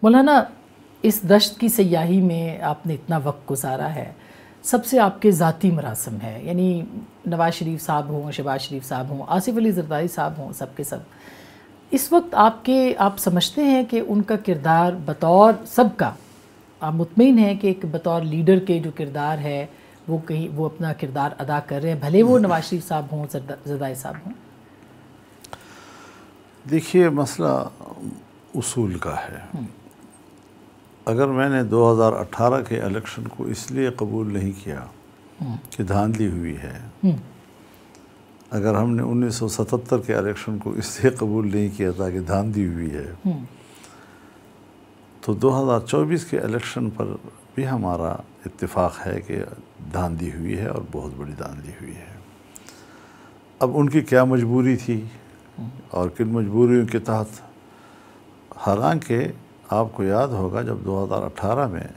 مولانا اس دشت کی سیاحی میں آپ نے اتنا وقت گزارا ہے، سب سے آپ کے ذاتی مراسم ہے، یعنی نواز شریف صاحب ہوں، شہباز شریف صاحب ہوں، آصف علی زرداری صاحب ہوں، سب کے سب اس وقت آپ سمجھتے ہیں کہ ان کا کردار بطور سب کا، آپ مطمئن ہیں کہ ایک بطور لیڈر کے جو کردار ہے وہ اپنا کردار ادا کر رہے ہیں، بھلے وہ نواز شریف صاحب ہوں، زرداری صاحب ہوں؟ دیکھیے مسئلہ اصول کا ہے. اگر میں نے 2018 کے الیکشن کو اس لیے قبول نہیں کیا کہ دھاندلی ہوئی ہے، اگر ہم نے 1977 کے الیکشن کو اس لیے قبول نہیں کیا تھا کہ دھاندلی ہوئی ہے، تو 2024 کے الیکشن پر بھی ہمارا اتفاق ہے کہ دھاندلی ہوئی ہے اور بہت بڑی دھاندلی ہوئی ہے. اب ان کی کیا مجبوری تھی اور کن مجبوریوں کے تحت، حالانکہ آپ کو یاد ہوگا جب 2018 میں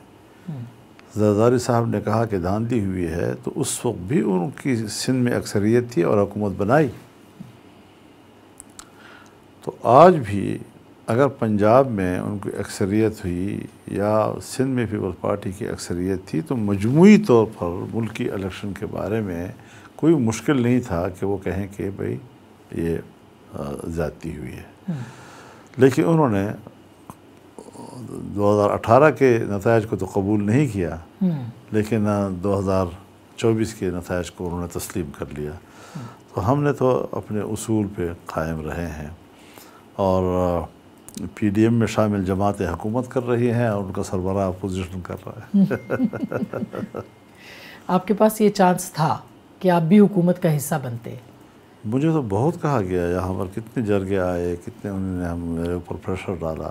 زرداری صاحب نے کہا کہ دھاندلی ہوئی ہے تو اس وقت بھی ان کی سندھ میں اکثریت تھی اور حکومت بنائی. تو آج بھی اگر پنجاب میں ان کی اکثریت ہوئی یا سندھ میں پیپلز پارٹی کی اکثریت تھی تو مجموعی طور پر ملکی الیکشن کے بارے میں کوئی مشکل نہیں تھا کہ وہ کہیں کہ بھئی یہ زیادتی ہوئی ہے. لیکن انہوں نے 2018 کے نتائج کو تو قبول نہیں کیا، لیکن 2024 کے نتائج کو انہوں نے تسلیم کر لیا. تو ہم نے تو اپنے اصول پہ قائم رہے ہیں، اور پی ڈی ایم میں شامل جماعتیں حکومت کر رہی ہیں اور ان کا سربراہ اپوزیشن کر رہا ہے. آپ کے پاس یہ چانس تھا کہ آپ بھی حکومت کا حصہ بنتے؟ مجھے تو بہت کہا گیا، یہاں پر کتنے جرگے آئے، کتنے انہوں نے میرے اوپر پریشر ڈالا،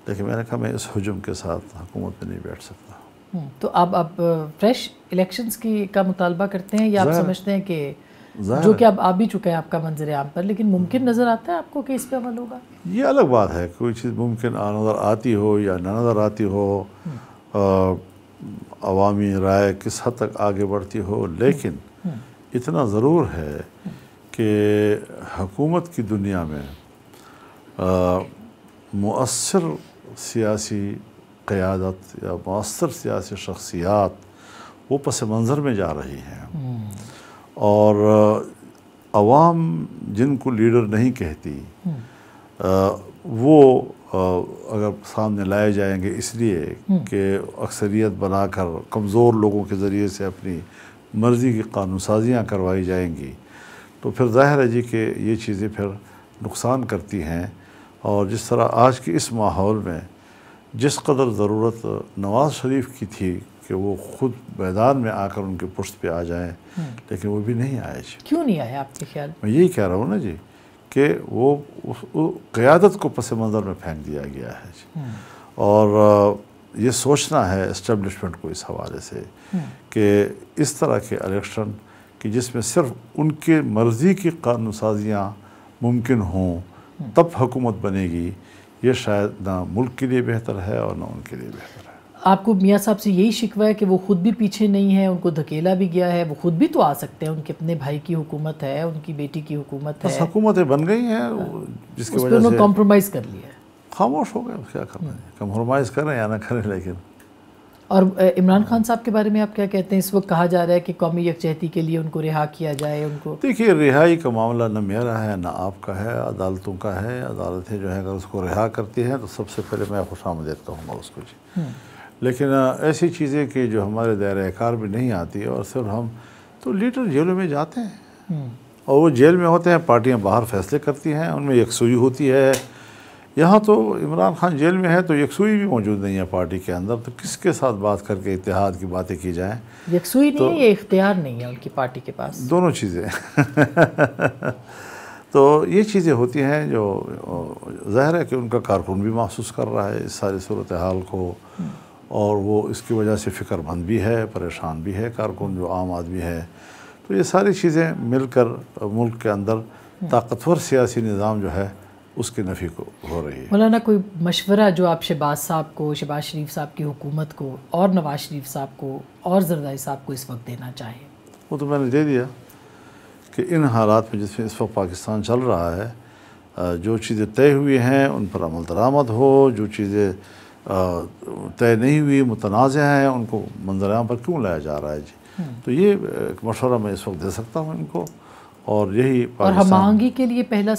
لیکن میں نے کہا میں اس ہجوم کے ساتھ حکومت میں نہیں بیٹھ سکتا. تو اب آپ فریش الیکشنز کا مطالبہ کرتے ہیں یا آپ سمجھتے ہیں کہ جو کہ اب آ بھی چکا ہے آپ کا منظر عام پر، لیکن ممکن نظر آتا ہے آپ کو کہ اس پہ عمل ہوگا؟ یہ الگ بات ہے، کوئی چیز ممکن نظر آتی ہو یا نہ نظر آتی ہو، عوامی رائے کس حد تک آگے بڑھتی ہو، لیکن اتنا ضرور ہے کہ حکومت کی دنیا میں مؤثر سیاسی قیادت یا مؤثر سیاسی شخصیات وہ پس منظر میں جا رہی ہیں، اور عوام جن کو لیڈر نہیں کہتی وہ اگر سامنے لائے جائیں گے اس لیے کہ اکثریت بنا کر کمزور لوگوں کے ذریعے سے اپنی مرضی کی قانون سازیاں کروائی جائیں گی، تو پھر ظاہر ہے جی کہ یہ چیزیں پھر نقصان کرتی ہیں. اور جس طرح آج کے اس ماحول میں جس قدر ضرورت نواز شریف کی تھی کہ وہ خود میدان میں آ کر ان کے پشت پہ آ جائیں، لیکن وہ بھی نہیں آئے. کیوں نہیں آئے آپ کے خیال میں؟ میں یہی کہہ رہا ہوں نا جی کہ وہ قیادت کو پس منظر میں پھینک دیا گیا ہے جی. اور یہ سوچنا ہے اسٹیبلشمنٹ کو اس حوالے سے کہ اس طرح کے الیکشن کہ جس میں صرف ان کے مرضی کی قانون سازیاں ممکن ہوں تب حکومت بنے گی، یہ شاید نہ ملک کے لیے بہتر ہے اور نہ ان کے لیے بہتر ہے. آپ کو میاں صاحب سے یہی شکوہ ہے کہ وہ خود بھی پیچھے نہیں ہیں، ان کو دھکیلا بھی گیا ہے، وہ خود بھی تو آ سکتے ہیں، ان کے اپنے بھائی کی حکومت ہے، ان کی بیٹی کی حکومت ہے، بس حکومتیں بن گئی ہیں جس کی اس پہ وجہ انہوں سے نے کمپرومائز کر لیا ہے. خاموش ہو گئے، کیا کرنا ہے، کمپرومائز کریں یا نہ کریں. لیکن اور عمران خان صاحب کے بارے میں آپ کیا کہتے ہیں؟ اس وقت کہا جا رہا ہے کہ قومی یکجہتی کے لیے ان کو رہا کیا جائے. ان کو دیکھیے رہائی کا معاملہ نہ میرا ہے نہ آپ کا ہے، عدالتوں کا ہے. عدالتیں جو ہے اگر اس کو رہا کرتی ہیں تو سب سے پہلے میں خوش آمدید کہوں گا اس کو جی. لیکن ایسی چیزیں کہ جو ہمارے دائرۂ کار میں نہیں آتی اور صرف ہم تو لیڈر جیلوں میں جاتے ہیں اور وہ جیل میں ہوتے ہیں، پارٹیاں باہر فیصلے کرتی ہیں، ان میں یکسوئی ہوتی ہے. یہاں تو عمران خان جیل میں ہے تو یکسوئی بھی موجود نہیں ہے پارٹی کے اندر، تو کس کے ساتھ بات کر کے اتحاد کی باتیں کی جائیں؟ یکسوئی نہیں ہے، یہ اختیار نہیں ہے ان کی پارٹی کے پاس، دونوں چیزیں. تو یہ چیزیں ہوتی ہیں جو ظاہر ہے کہ ان کا کارکن بھی محسوس کر رہا ہے اس ساری صورتحال کو، اور وہ اس کی وجہ سے فکر مند بھی ہے، پریشان بھی ہے کارکن جو عام آدمی ہے. تو یہ ساری چیزیں مل کر ملک کے اندر طاقتور سیاسی نظام جو ہے اس کی نفی کو ہو رہی ہے. مولانا کوئی مشورہ جو آپ شہباز صاحب کو، شہباز شریف صاحب کی حکومت کو اور نواز شریف صاحب کو اور زرداری صاحب کو اس وقت دینا چاہیں؟ وہ تو میں نے دے دیا کہ ان حالات میں جس میں اس وقت پاکستان چل رہا ہے، جو چیزیں طے ہوئی ہیں ان پر عمل درآمد ہو، جو چیزیں طے نہیں ہوئی متنازع ہیں ان کو منظر عام پر کیوں لایا جا رہا ہے جی؟ تو یہ ایک مشورہ میں اس وقت دے سکتا ہوں ان کو، اور یہی اور ہم آہنگی کے لیے پہلا